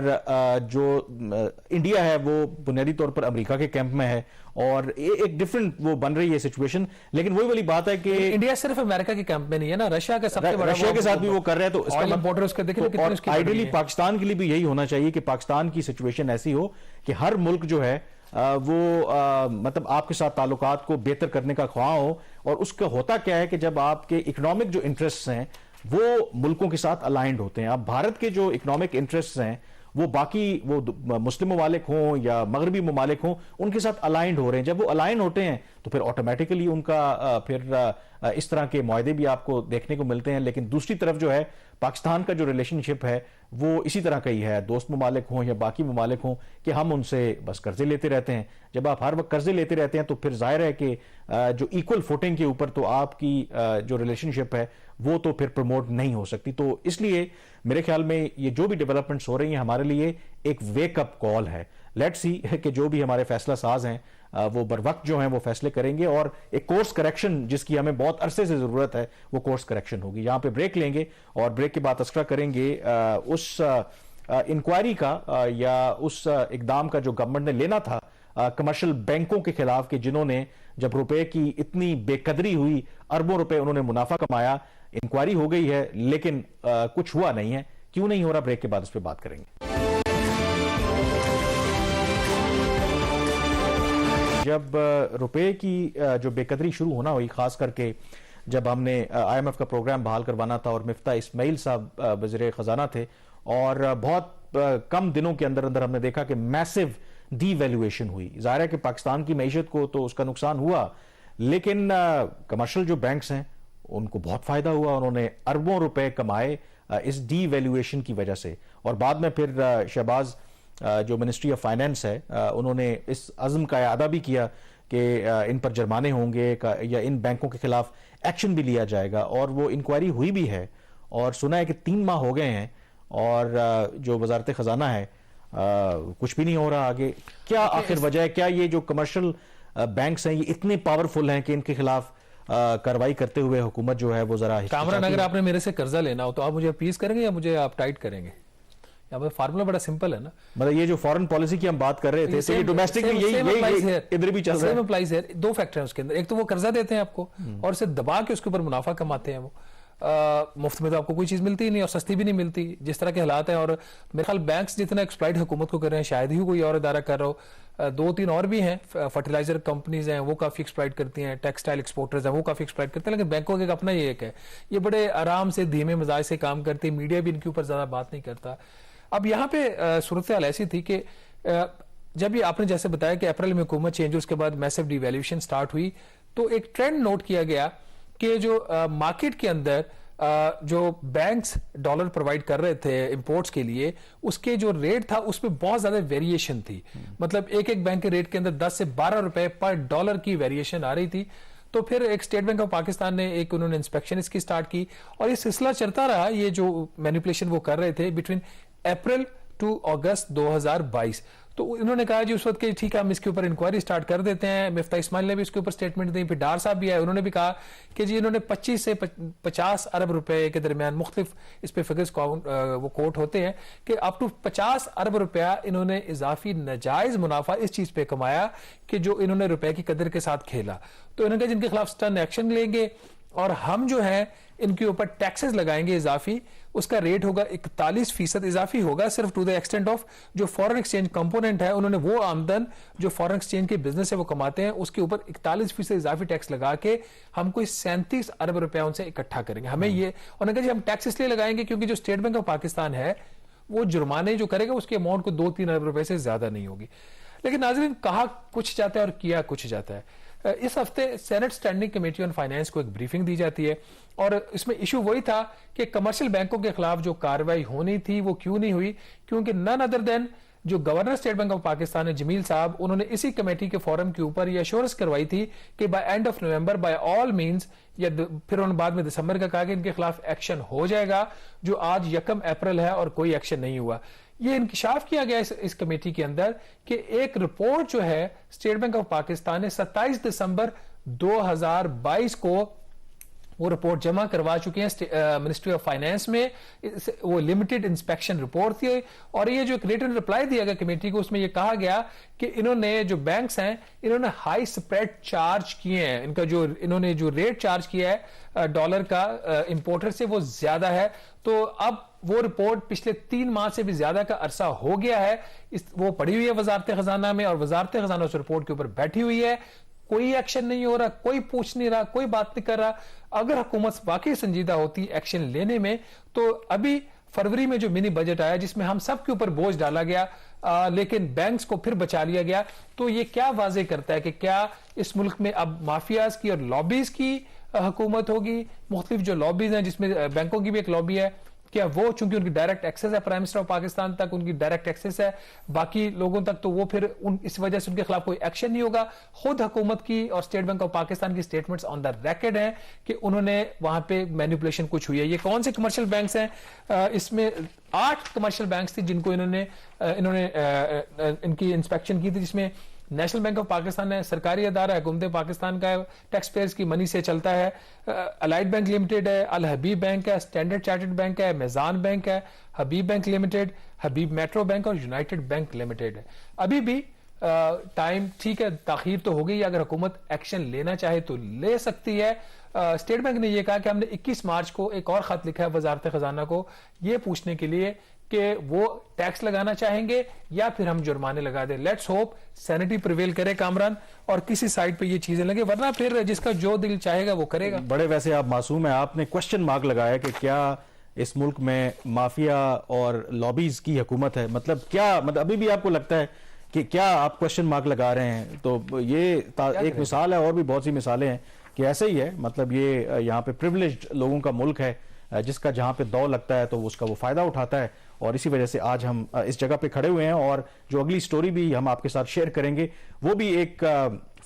جو انڈیا ہے وہ بنیادی طور پر امریکہ کے کیمپ میں ہے, اور ایک ڈیفرنٹ وہ بن رہی ہے سچویشن. لیکن وہی والی بات ہے کہ انڈیا صرف امریکہ کے کیمپ میں نہیں ہے نا, رشیا کا سب سے بڑا, رشیا کے ساتھ بھی وہ کر رہے ہیں. تو اس کا آئیڈیلی پاکستان کے لیے بھی یہی ہونا چاہیے کہ پاکستان کی سچویشن ایسی ہو کہ ہر ملک جو ہے وہ مطلب آپ کے ساتھ تعلقات کو بہتر کرنے کا خواہاں ہو. اور اس کا ہوتا کیا ہے کہ جب آپ کے اکنامک جو انٹرسٹ ہیں وہ ملکوں کے ساتھ الائنڈ ہوتے ہیں. اب بھارت کے جو اکنامک انٹرسٹ ہیں وہ باقی وہ مسلم ممالک ہوں یا مغربی ممالک ہوں ان کے ساتھ الائنڈ ہو رہے ہیں. جب وہ الائن ہوتے ہیں تو پھر آٹومیٹیکلی ان کا پھر اس طرح کے معاہدے بھی آپ کو دیکھنے کو ملتے ہیں. لیکن دوسری طرف جو ہے پاکستان کا جو ریلیشن شپ ہے وہ اسی طرح کا ہی ہے, دوست ممالک ہوں یا باقی ممالک ہوں, کہ ہم ان سے بس قرضے لیتے رہتے ہیں. جب آپ ہر وقت قرضے لیتے رہتے ہیں تو پھر ظاہر ہے کہ جو ایکول فوٹنگ کے اوپر تو آپ کی جو ریلیشن شپ ہے وہ تو پھر پروموٹ نہیں ہو سکتی. تو اس لیے میرے خیال میں یہ جو بھی ڈیولپمنٹس ہو رہی ہیں ہمارے لیے ایک ویک اپ کال ہے. لیٹ سی کہ جو بھی ہمارے فیصلہ ساز ہیں وہ بر وقت جو ہیں وہ فیصلے کریں گے, اور ایک کورس کریکشن جس کی ہمیں بہت عرصے سے ضرورت ہے وہ کورس کریکشن ہوگی. یہاں پہ بریک لیں گے اور بریک کے بعد تذکرہ کریں گے اس انکوائری کا یا اس اقدام کا جو گورنمنٹ نے لینا تھا کمرشل بینکوں کے خلاف کہ جنہوں نے جب روپے کی اتنی بے قدری ہوئی اربوں روپے انہوں نے منافع کمایا. انکوائری ہو گئی ہے لیکن کچھ ہوا نہیں ہے. کیوں نہیں ہو رہا؟ بریک کے بعد اس پہ بات کریں گے. جب روپے کی جو بے قدری شروع ہونا ہوئی، خاص کر کے جب ہم نے آئی ایم ایف کا پروگرام بحال کروانا تھا اور مفتاح اسماعیل صاحب وزیر خزانہ تھے، اور بہت کم دنوں کے اندر اندر ہم نے دیکھا کہ میسو ڈی ویلیویشن ہوئی. ظاہر ہے کہ پاکستان کی معیشت کو تو اس کا نقصان ہوا، لیکن کمرشل جو بینکس ہیں ان کو بہت فائدہ ہوا. انہوں نے اربوں روپے کمائے اس ڈی ویلیویشن کی وجہ سے. اور بعد میں پھر شہباز جو منسٹری آف فائنینس ہے انہوں نے اس عزم کا اعادہ بھی کیا کہ ان پر جرمانے ہوں گے یا ان بینکوں کے خلاف ایکشن بھی لیا جائے گا. اور وہ انکوائری ہوئی بھی ہے اور سنا ہے کہ 3 ماہ ہو گئے ہیں اور جو وزارت خزانہ ہے کچھ بھی نہیں ہو رہا آگے. کیا آخر وجہ ہے؟ کیا یہ جو کمرشل بینکس ہیں یہ اتنے پاورفل ہیں کہ ان کے خلاف کارروائی کرتے ہوئے حکومت جو ہے وہ ذرا کامران اگر آپ نے میرے سے قرضہ لینا ہو تو آپ مجھے اپیز کریں گے یا مجھے آپ ٹائٹ کریں گے؟ یہاں پہ فارمولا بڑا سمپل ہے نا. مطلب یہ جو فورن پالیسی کی ہم بات کر رہے تھے تو یہ ڈومیسٹک میں یہی ادھر بھی چل رہا ہے. 2 فیکٹر ہیں اس کے اندر. ایک تو وہ قرضہ دیتے ہیں آپ کو اور اسے دبا کے اس کے اوپر منافع کماتے ہیں. وہ مفت میں تو آپ کو کوئی چیز ملتی ہی نہیں اور سستی بھی نہیں ملتی جس طرح کے حالات ہیں. اور میرے خیال بینکس جتنا ایکسپلائٹ حکومت کو کر رہے ہیں شاید ہی کوئی اور ادارہ کر رہا ہو. 2-3 اور بھی ہیں. فرٹیلائزر کمپنیز ہیں وہ کافی ایکسپلائٹ کرتی ہیں. ٹیکسٹائل ایکسپورٹرز ہیں وہ کافی ایکسپلائٹ کرتے ہیں. لیکن بینکوں کا اپنا یہ ایک ہے، یہ بڑے آرام سے دھیمے مزاج سے کام کرتے ہیں. میڈیا بھی ان کے اوپر زیادہ بات نہیں کرتا. اب یہاں پہ صورتحال ایسی تھی کہ جب یہ آپ نے جیسے بتایا کہ اپریل میں حکومت چینج ہوئی، اس کے بعد میسو ڈی ویلیویشن سٹارٹ ہوئی، تو ایک ٹرینڈ نوٹ کیا گیا کہ جو مارکیٹ کے اندر جو بینکس ڈالر پرووائڈ کر رہے تھے امپورٹس کے لیے، اس کے جو ریٹ تھا اس میں بہت زیادہ ویریشن تھی. مطلب ایک بینک کے ریٹ کے اندر 10 سے 12 روپے پر ڈالر کی ویریشن آ رہی تھی. تو پھر ایک اسٹیٹ بینک آف پاکستان نے انہوں نے انسپیکشن اس کی سٹارٹ کی اور یہ سلسلہ چلتا رہا. یہ جو مینیپولیشن وہ کر رہے تھے بٹوین اپریل ٹو اگست 2022. تو انہوں نے کہا جی اس وقت کہ ٹھیک ہے ہم اس کے اوپر انکوائری سٹارٹ کر دیتے ہیں. مفتاح اسماعیل نے بھی اس کے اوپر سٹیٹمنٹ دی. پھر ڈار صاحب بھی آئے، انہوں نے بھی کہا کہ جی انہوں نے 25 سے 50 ارب روپے کے درمیان مختلف اس پہ فگرز وہ کوٹ ہوتے ہیں کہ اپ ٹو 50 ارب روپیہ انہوں نے اضافی ناجائز منافع اس چیز پہ کمایا کہ جو انہوں نے روپے کی قدر کے ساتھ کھیلا. تو انہوں نے کہا جن کے خلاف سٹرن ایکشن لیں گے اور ہم جو ہے ان کے اوپر ٹیکسز لگائیں گے اضافی. اس کا ریٹ ہوگا 41% اضافی ہوگا صرف ٹو دا ایکسٹینٹ آف جو فورن ایکسچینج کمپوننٹ ہے. انہوں نے وہ آمدن جو فورن ایکسچینج کے بزنس سے وہ کماتے ہیں اس کے اوپر 41% اضافی ٹیکس لگا کے ہم کوئی 37 ارب روپے ان سے اکٹھا کریں گے. ہمیں یہ انہوں نے کہا جی ہم ٹیکس اس لیے لگائیں گے کیونکہ جو اسٹیٹ بینک آف پاکستان ہے وہ جرمانے جو کرے گا اس کے اماؤنٹ کو 2-3 ارب روپے سے زیادہ نہیں ہوگی. لیکن ناظرین کہا کچھ جاتا ہے اور کیا کچھ جاتا ہے. اس ہفتے Senate standing committee on finance کو ایک بریفنگ دی جاتی ہے اور اس میں ایشو وہی تھا کہ کمرشل بینکوں کے خلاف جو کارروائی ہونی تھی وہ کیوں نہیں ہوئی، کیونکہ نن ادر دین جو governor state bank of Pakistan ہے جمیل صاحب، انہوں نے اسی کمیٹی کے فورم کے اوپر یہ ایشورنس کروائی تھی کہ by end of November by all means, یا پھر انہوں نے بعد میں دسمبر کا کہا کہ ان کے خلاف ایکشن ہو جائے گا، جو آج 1 اپریل ہے اور کوئی ایکشن نہیں ہوا. یہ انکشاف کیا گیا اس کمیٹی کے اندر کہ ایک رپورٹ جو ہے اسٹیٹ بینک آف پاکستان نے 27 دسمبر 2022 کو وہ رپورٹ جمع کروا چکے ہیں منسٹری آف فائنانس میں. وہ لمیٹڈ انسپیکشن رپورٹ تھی اور یہ جو ایک ریٹن رپلائی دیا گیا کمیٹی کو، اس میں یہ کہا گیا کہ انہوں نے جو بینکس ہیں انہوں نے ہائی سپریڈ چارج کیے ہیں. ان کا جو انہوں نے جو ریٹ چارج کیا ہے ڈالر کا امپورٹر سے وہ زیادہ ہے. تو اب وہ رپورٹ پچھلے 3 ماہ سے بھی زیادہ کا عرصہ ہو گیا ہے، وہ پڑی ہوئی ہے وزارت خزانہ میں اور وزارت خزانہ اس رپورٹ کے اوپر بیٹھی ہوئی ہے. کوئی ایکشن نہیں ہو رہا، کوئی پوچھ نہیں رہا، کوئی بات نہیں کر رہا. اگر حکومت واقعی سنجیدہ ہوتی ایکشن لینے میں تو ابھی فروری میں جو منی بجٹ آیا جس میں ہم سب کے اوپر بوجھ ڈالا گیا لیکن بینکس کو پھر بچا لیا گیا، تو یہ کیا واضح کرتا ہے کہ کیا اس ملک میں اب مافیاز کی اور لابیز کی حکومت ہوگی؟ مختلف جو لابیز ہیں جس میں بینکوں کی بھی ایک لابی ہے، کیا وہ چونکہ ان کی ڈائریکٹ ایکسس ہے پرائم منسٹر آف پاکستان تک، ان کی ڈائریکٹ ایکسس ہے باقی لوگوں تک، تو وہ پھر اس وجہ سے ان کے خلاف کوئی ایکشن نہیں ہوگا؟ خود حکومت کی اور اسٹیٹ بینک آف پاکستان کی سٹیٹمنٹس آن دا ریکارڈ ہیں کہ انہوں نے وہاں پہ مینیپولیشن کچھ ہوئی ہے. یہ کون سے کمرشل بینکس ہیں؟ اس میں 8 کمرشل بینکس تھی جن کو انہوں نے ان کی انسپیکشن کی تھی، جس میں نیشنل بینک آف پاکستان ہے، سرکاری ادارہ حکومت پاکستان کا ہے، ٹیکس پیئرز کی منی سے چلتا ہے. الائٹ بینک لمیٹڈ ہے، الحبیب بینک ہے، اسٹینڈرڈ چارٹرڈ بینک ہے، میزان بینک ہے، حبیب بینک لمیٹڈ، حبیب میٹرو بینک اور یونائٹڈ بینک لمیٹڈ ہے. ابھی بھی ٹائم ٹھیک ہے تاخیر تو ہو گئی, اگر حکومت ایکشن لینا چاہے تو لے سکتی ہے. اسٹیٹ بینک نے یہ کہا کہ ہم نے 21 مارچ کو ایک اور خط لکھا ہے وزارت خزانہ کو یہ پوچھنے کے لیے کہ وہ ٹیکس لگانا چاہیں گے یا پھر ہم جرمانے لگا دیں. لیٹس ہوپ سینٹی پریویل کرے کامران اور کسی سائڈ پہ یہ چیزیں لگے, ورنہ پھر جس کا جو دل چاہے گا وہ کرے گا. بڑے ویسے آپ معصوم ہیں, آپ نے کوشچن مارک لگایا کہ کیا اس ملک میں مافیا اور لابیز کی حکومت ہے, مطلب کیا, مطلب ابھی بھی آپ کو لگتا ہے کہ کیا آپ کوشچن مارک لگا رہے ہیں؟ تو یہ ایک مثال ہے, اور بھی بہت سی مثالیں ہیں کہ ایسے ہی ہے. مطلب یہ یہاں پہ پریولیجڈ لوگوں کا ملک ہے, جس کا جہاں پہ دو لگتا ہے تو اس کا وہ فائدہ اٹھاتا ہے, اور اسی وجہ سے آج ہم اس جگہ پہ کھڑے ہوئے ہیں. اور جو اگلی سٹوری بھی ہم آپ کے ساتھ شیئر کریں گے وہ بھی ایک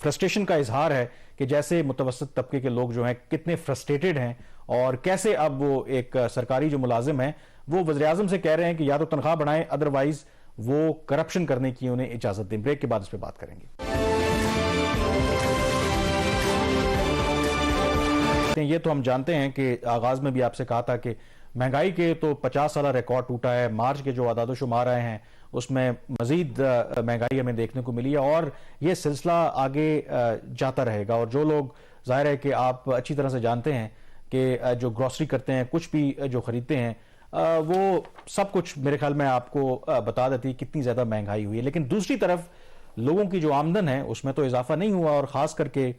فرسٹریشن کا اظہار ہے کہ جیسے متوسط طبقے کے لوگ جو ہیں کتنے فرسٹریٹڈ ہیں, اور کیسے اب وہ ایک سرکاری جو ملازم ہیں وہ وزیراعظم سے کہہ رہے ہیں کہ یا تو تنخواہ بڑھائیں, ادروائز وہ کرپشن کرنے کی انہیں اجازت دیں. بریک کے بعد اس پہ بات کریں گے. یہ تو ہم جانتے ہیں کہ آغاز میں بھی آپ سے کہا تھا کہ مہنگائی کے تو 50 سالہ ریکارڈ ٹوٹا ہے. مارچ کے جو اعداد و شمار آئے ہیں اس میں مزید مہنگائی ہمیں دیکھنے کو ملی ہے, اور یہ سلسلہ آگے جاتا رہے گا. اور جو لوگ, ظاہر ہے کہ آپ اچھی طرح سے جانتے ہیں کہ جو گروسری کرتے ہیں, کچھ بھی جو خریدتے ہیں, وہ سب کچھ میرے خیال میں آپ کو بتا دیتی کتنی زیادہ مہنگائی ہوئی ہے. لیکن دوسری طرف لوگوں کی جو آمدن ہے اس میں تو اضافہ نہیں ہوا, اور خاص کر کے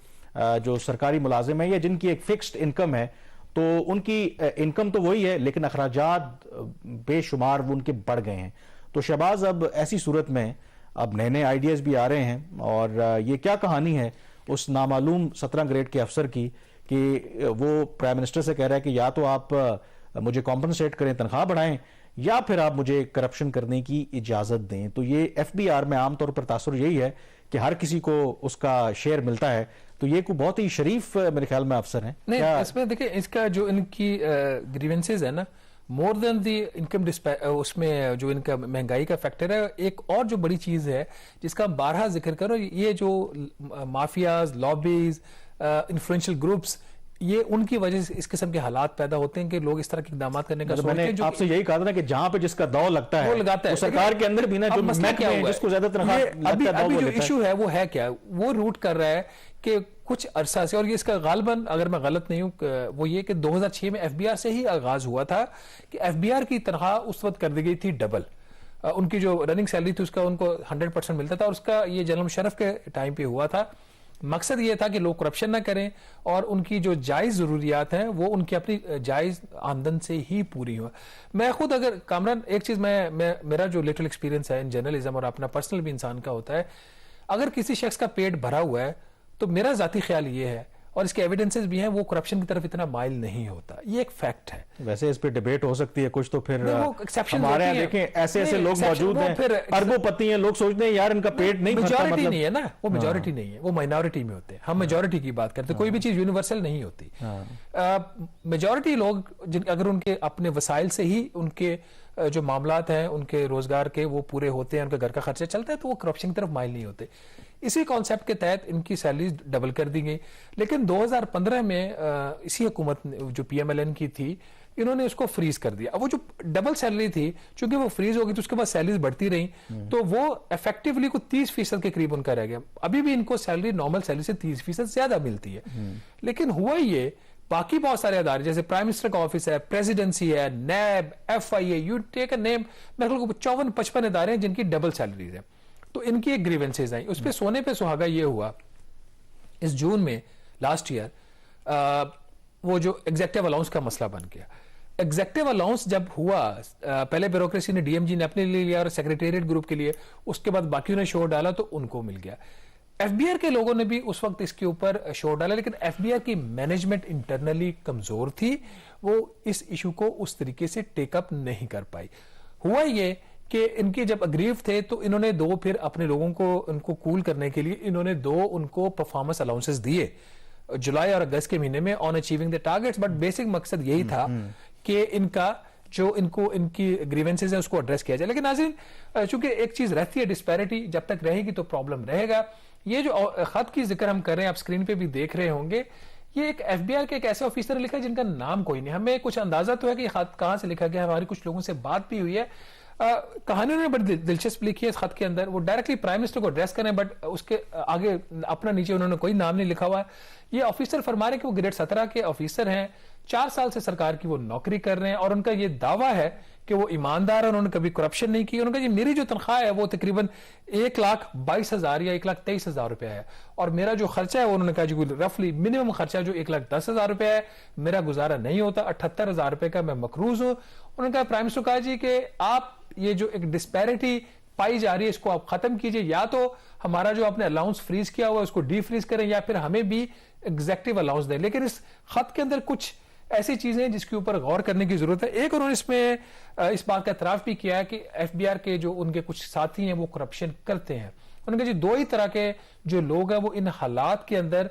جو سرکاری ملازم ہیں یا جن کی ایک فکسڈ انکم ہے تو ان کی انکم تو وہی ہے لیکن اخراجات بے شمار وہ ان کے بڑھ گئے ہیں. تو شہباز, اب ایسی صورت میں اب نئے نئے آئیڈیاز بھی آ رہے ہیں, اور یہ کیا کہانی ہے اس نامعلوم 17 گریڈ کے افسر کی کہ وہ پرائم منسٹر سے کہہ رہا ہے کہ یا تو آپ مجھے کمپنسیٹ کریں, تنخواہ بڑھائیں, یا پھر آپ مجھے کرپشن کرنے کی اجازت دیں. تو یہ ایف بی آر میں عام طور پر تاثر یہی ہے کہ ہر کسی کو اس کا شیئر ملتا ہے. تو یہ کوئی بہت ہی شریف میرے خیال میں افسر ہیں. نہیں, اس میں دیکھیں اس کا جو ان کی گریونسز ہے نا, مور دین دی انکم اس میں جو ان کا مہنگائی کا فیکٹر ہے, ایک اور جو بڑی چیز ہے جس کا بارہا ذکر کرو, یہ جو مافیاز, لابیز, انفلوئنشل گروپس, یہ ان کی وجہ سے اس قسم کے حالات پیدا ہوتے ہیں کہ لوگ اس طرح کے اقدامات کرنے کا سوچتے ہیں. میں نے آپ سے یہی کہا تھا کہ جہاں پہ جس کا داؤ لگتا ہے وہ سرکار کے اندر بھی نا, جو جس کو زیادہ تنخواہ لگتا ہے, ابھی جو ایشو ہے وہ ہے کیا, وہ روٹ کر رہا ہے کہ کچھ عرصہ سے, اور یہ اس کا غالباً اگر میں غلط نہیں ہوں وہ یہ کہ 2006 میں ایف بی آر سے ہی آغاز ہوا تھا کہ ایف بی آر کی تنخواہ اس وقت کر دی گئی تھی ڈبل. ان کی جو رننگ سیلری تھی اس کا ان کو 100% ملتا تھا, اور اس کا یہ جنرل مشرف کے ٹائم پہ ہوا تھا. مقصد یہ تھا کہ لوگ کرپشن نہ کریں اور ان کی جو جائز ضروریات ہیں وہ ان کی اپنی جائز آمدن سے ہی پوری ہو. میں خود اگر کامران ایک چیز میرا جو لٹل ایکسپیرینس ہے ان جرنلزم اور اپنا پرسنل بھی انسان کا ہوتا ہے, اگر کسی شخص کا پیٹ بھرا ہوا ہے تو میرا ذاتی خیال یہ ہے, اور اس کے ایویڈنسز بھی ہیں, وہ کرپشن کی طرف اتنا مائل نہیں ہوتا. یہ ایک فیکٹ ہے. ویسے اس پہ ڈیبیٹ ہو سکتی ہے کچھ, تو پھر ہمارے یہاں دیکھیں ایسے ایسے لوگ موجود ہیں, اربوں پتی ہیں, لوگ سوچتے ہیں یار ان کا پیٹ نہیں بھرتا. میجورٹی نہیں ہے نا, وہ میجورٹی نہیں ہے, وہ مائنورٹی میں ہوتے ہیں. ہم میجورٹی کی بات کرتے ہیں, کوئی بھی چیز یونیورسل نہیں ہوتی. میجورٹی لوگ اگر ان کے اپنے وسائل سے ہی ان کے جو معاملات ہیں ان کے روزگار کے وہ پورے ہوتے ہیں, ان کا گھر کا خرچہ چلتا ہے, تو وہ کرپشن کی طرف مائل نہیں ہوتے. اسی کانسیپٹ کے تحت ان کی سیلریز ڈبل کر دی گئی. لیکن 2015 میں اسی حکومت جو پی ایم ایل این کی تھی, انہوں نے اس کو فریز کر دیا. اب وہ جو ڈبل سیلری تھی چونکہ وہ فریز ہو گئی تو اس کے بعد سیلریز بڑھتی رہیں, تو وہ ایفیکٹولی کو 30% کے قریب ان کا رہ گیا. ابھی بھی ان کو سیلری نارمل سیلری سے 30% زیادہ ملتی ہے. لیکن ہوا یہ, باقی بہت سارے ادارے جیسے پرائم منسٹر کا آفس ہے, پریزیڈنسی ہے, NAB, F I A, you take a name, میرے خیال کو 54-55 ادارے ہیں جن کی ڈبل سیلریز ہیں. تو ان کی ایک گریونسز آئیں. اس پہ سونے پہ سہاگا یہ ہوا اس جون میں لاسٹ ایئر, وہ جو ایگزیکٹو الاؤنس کا مسئلہ بن گیا. ایگزیکٹو الاؤنس جب ہوا, پہلے بیوروکریسی نے ڈی ایم جی نے اپنے لیے لیا اور سیکریٹریٹ گروپ کے لیے, اس کے بعد باقیوں نے شور ڈالا تو ان کو مل گیا. ایف بی آر کے لوگوں نے بھی اس وقت اس کے اوپر شور ڈالا, لیکن ایف بی آر کی مینجمنٹ انٹرنلی کمزور تھی, وہ اس ایشو کو اس طریقے سے ٹیک اپ نہیں کر پائی. ہوا یہ کہ ان کے جب اگریو تھے تو انہوں نے دو پھر اپنے لوگوں کو ان کو کول کرنے کے لیے انہوں نے دو ان کو پرفارمنس الاؤنسز دیے جولائی اور اگست کے مہینے میں on achieving the targets. But basic مقصد یہی تھا کہ ان کا جو ان کی گریونسز ہیں اس کو ایڈریس کیا جائے. لیکن ناظرین, چونکہ ایک چیز رہتی ہے ڈسپیرٹی, جب تک رہے گی تو پرابلم رہے گا. یہ جو خط کی ذکر ہم کر رہے ہیں, آپ اسکرین پہ بھی دیکھ رہے ہوں گے, یہ ایک ایف بی آر کے ایک ایسے آفیسر نے لکھا جن کا نام کوئی نہیں. ہمیں کچھ اندازہ تو ہے کہ یہ خط کہاں سے لکھا گیا, ہماری کچھ لوگوں سے بات بھی ہوئی ہے. کہانی انہوں نے بڑی دلچسپ لکھی ہے اس خط کے اندر. وہ ڈائریکٹلی پرائم منسٹر کو ایڈریس کریں, بٹ اس کے آگے اپنا نیچے انہوں نے کوئی نام نہیں لکھا ہوا ہے. یہ آفیسر فرما رہے ہیں کہ وہ گریڈ 17 کے آفیسر ہیں, 4 سال سے سرکار کی وہ نوکری کر رہے ہیں, اور ان کا یہ دعویٰ ہے کہ وہ ایماندار ہیں, انہوں نے کبھی کرپشن نہیں کی. انہوں نے کہا جی میری جو تنخواہ ہے وہ تقریباً 1,22,000 یا 1,23,000 روپے ہے, اور میرا جو خرچہ ہے انہوں نے کہا جی رفلی منیمم خرچہ جو 1,10,000 روپے ہے, میرا گزارا نہیں ہوتا, 78,000 روپے کا میں مقروض ہوں. انہوں نے کہا پرائم منسٹر کہا جی کہ آپ یہ جو ایک ڈسپیرٹی پائی جا رہی ہے اس کو آپ ختم کیجئے, یا تو ہمارا جو آپ نے الاؤنس فریز کیا ہوا ہے اس کو ڈی فریز کریں, یا پھر ہمیں بھی ایگزیکٹو الاؤنس دیں. لیکن اس خط کے اندر کچھ ایسی چیزیں ہیں جس کے اوپر غور کرنے کی ضرورت ہے. ایک انہوں نے اس میں اس بات کا اعتراف بھی کیا ہے کہ ایف بی آر کے جو ان کے کچھ ساتھی ہیں وہ کرپشن کرتے ہیں. انہوں نے کہا جی 2 ہی طرح کے جو لوگ ہیں وہ ان حالات کے اندر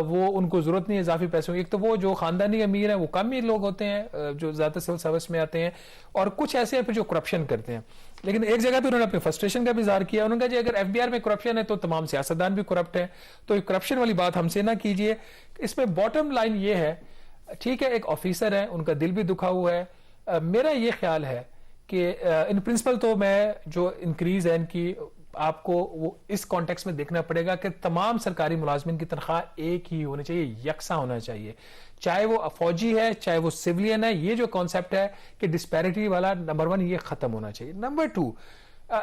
وہ ان کو ضرورت نہیں ہے اضافی پیسوں کی. ایک تو وہ جو خاندانی امیر ہیں وہ کم ہی لوگ ہوتے ہیں جو زیادہ سول سروس میں آتے ہیں, اور کچھ ایسے ہیں پھر جو کرپشن کرتے ہیں. لیکن ایک جگہ پہ انہوں نے اپنے فرسٹریشن کا بھی اظہار کیا. انہوں نے کہا جی اگر ایف بی آر میں کرپشن ہے تو تمام سیاستدان بھی کرپٹ ہیں, تو یہ کرپشن والی بات ہم سے نہ کیجیے. اس میں باٹم لائن یہ ہے, ٹھیک ہے ایک آفیسر ہے, ان کا دل بھی دکھا ہوا ہے. میرا یہ خیال ہے کہ ان پرنسپل تو میں جو انکریز ہے ان کی آپ کو وہ اس کانٹیکس میں دیکھنا پڑے گا کہ تمام سرکاری ملازمین کی تنخواہ ایک ہی ہونی چاہیے, یکساں ہونا چاہیے, چاہے وہ فوجی ہے چاہے وہ سیولین ہے. یہ جو کانسیپٹ ہے کہ ڈسپیرٹی والا نمبر 1 یہ ختم ہونا چاہیے. نمبر 2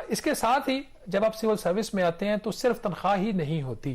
اس کے ساتھ ہی جب آپ سول سروس میں آتے ہیں تو صرف تنخواہ ہی نہیں ہوتی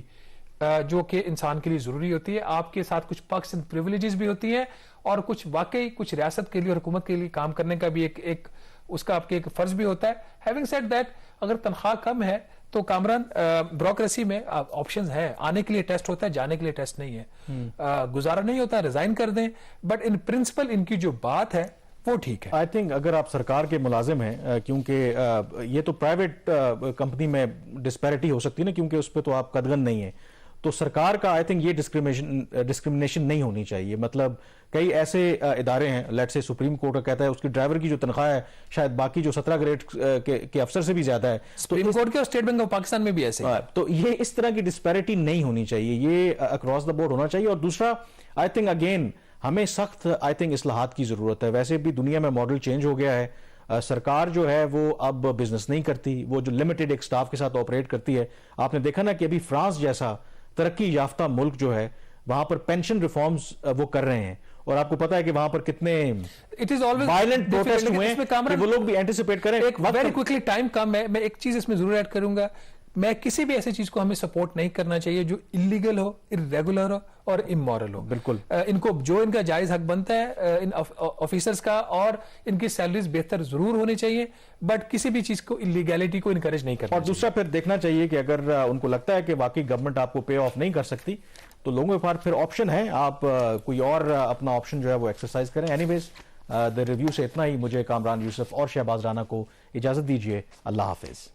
جو کہ انسان کے لیے ضروری ہوتی ہے, آپ کے ساتھ کچھ پرکس اینڈ پریویلیجز بھی ہوتی ہیں, اور کچھ واقعی کچھ ریاست کے لیے اور حکومت کے لیے کام کرنے کا بھی ایک اس کا آپ کے ایک فرض بھی ہوتا ہے. ہیونگ سیڈ دیٹ, اگر تنخواہ کم ہے تو کامران بیوروکریسی میں آپشنز ہیں, آنے کے لیے ٹیسٹ ہوتا ہے, جانے کے لیے ٹیسٹ نہیں ہے, گزارا نہیں ہوتا ریزائن کر دیں, بٹ ان پرنسپل ان کی جو بات ہے وہ ٹھیک ہے. آئی تھنک اگر آپ سرکار کے ملازم ہیں, کیونکہ یہ تو پرائیویٹ کمپنی میں ڈسپیرٹی ہو سکتی ہے نا, کیونکہ اس پہ تو آپ قدغن نہیں ہیں, تو سرکار کا آئی تھنک یہ ڈسکریمنیشن نہیں ہونی چاہیے. مطلب کئی ایسے ادارے ہیں, لیٹ سے سپریم کورٹ کا کہتا ہے اس کی ڈرائیور کی جو تنخواہ ہے شاید باقی جو 17 گریڈ کے افسر سے بھی زیادہ ہے, سپریم کورٹ کے اور اسٹیٹ بینک آف پاکستان میں بھی ایسے ہیں. تو یہ اس طرح کی ڈسپیرٹی نہیں ہونی چاہیے, یہ اکراس دا بورڈ ہونا چاہیے. اور دوسرا آئی تھنک اگین ہمیں سخت آئی تھنک اصلاحات کی ضرورت ہے. ویسے بھی دنیا میں ماڈل چینج ہو گیا ہے, سرکار جو ہے وہ اب بزنس نہیں کرتی, وہ جو لمیٹڈ ایک سٹاف کے ساتھ آپریٹ کرتی ہے. آپ نے دیکھا نا کہ ابھی فرانس جیسا ترقی یافتہ ملک جو ہے وہاں پر پینشن ریفارمز وہ کر رہے ہیں, اور آپ کو پتا ہے کہ وہاں پر کتنے وائلنٹ پروٹیسٹ ہوئے ہیں کہ وہ لوگ بھی اینٹیسپیٹ کریں. ویری کوئکلی ٹائم کم ہے, میں ایک چیز اس میں ضرور ایڈ کروں گا. میں کسی بھی ایسی چیز کو ہمیں سپورٹ نہیں کرنا چاہیے جو انلیگل ہو, irregular ہو اور امورل ہو. بالکل ان کو جو ان کا جائز حق بنتا ہے ان آفیسرز کا, اور ان کی سیلریز بہتر ضرور ہونی چاہیے, بٹ کسی بھی چیز کو انلیگیلٹی کو انکریج نہیں کرنا. اور دوسرا پھر دیکھنا چاہیے کہ اگر ان کو لگتا ہے کہ واقعی گورنمنٹ آپ کو پے آف نہیں کر سکتی تو لوگوں کے پاس پھر آپشن ہے, آپ کوئی اور اپنا آپشن جو ہے وہ ایکسرسائز کریں. اینی ویز دا ریویو سے اتنا ہی. مجھے کامران یوسف اور شہباز رانا کو اجازت دیجیے. اللہ حافظ.